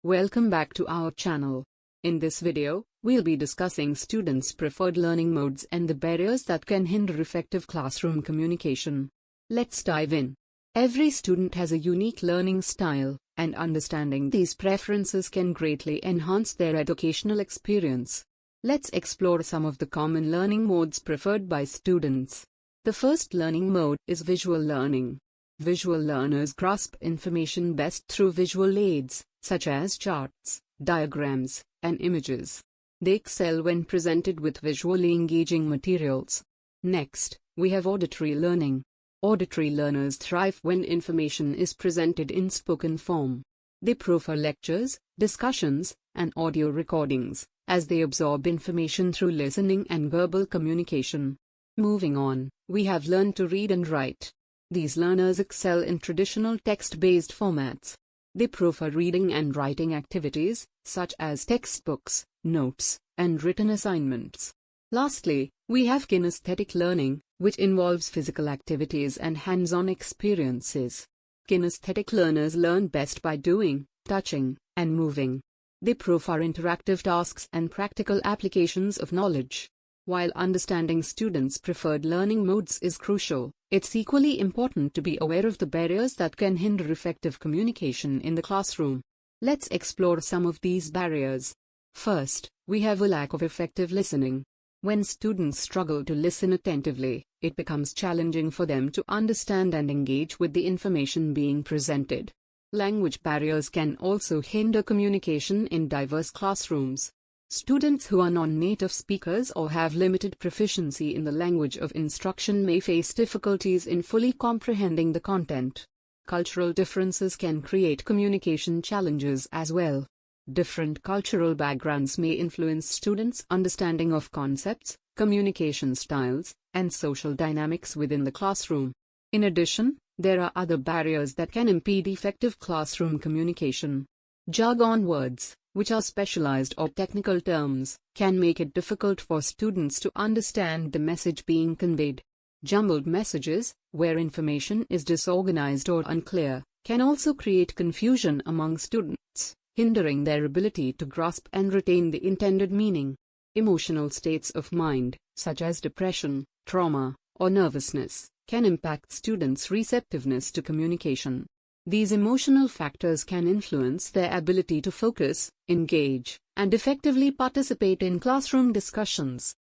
Welcome back to our channel. In this video, we'll be discussing students' preferred learning modes and the barriers that can hinder effective classroom communication. Let's dive in. Every student has a unique learning style, and understanding these preferences can greatly enhance their educational experience. Let's explore some of the common learning modes preferred by students. The first learning mode is visual learning. Visual learners grasp information best through visual aids, such as charts, diagrams, and images. They excel when presented with visually engaging materials. Next, we have auditory learning. Auditory learners thrive when information is presented in spoken form. They prefer lectures, discussions, and audio recordings, as they absorb information through listening and verbal communication. Moving on, we have learn to read and write. These learners excel in traditional text-based formats. They prefer reading and writing activities, such as textbooks, notes, and written assignments. Lastly, we have kinesthetic learning, which involves physical activities and hands-on experiences. Kinesthetic learners learn best by doing, touching, and moving. They prefer interactive tasks and practical applications of knowledge. While understanding students' preferred learning modes is crucial, it's equally important to be aware of the barriers that can hinder effective communication in the classroom. Let's explore some of these barriers. First, we have a lack of effective listening. When students struggle to listen attentively, it becomes challenging for them to understand and engage with the information being presented. Language barriers can also hinder communication in diverse classrooms. Students who are non-native speakers or have limited proficiency in the language of instruction may face difficulties in fully comprehending the content. Cultural differences can create communication challenges as well. Different cultural backgrounds may influence students' understanding of concepts, communication styles, and social dynamics within the classroom. In addition, there are other barriers that can impede effective classroom communication. Jargon words, which are specialized or technical terms, can make it difficult for students to understand the message being conveyed. Jumbled messages, where information is disorganized or unclear, can also create confusion among students, hindering their ability to grasp and retain the intended meaning. Emotional states of mind, such as depression, trauma, or nervousness, can impact students' receptiveness to communication. These emotional factors can influence their ability to focus, engage, and effectively participate in classroom discussions.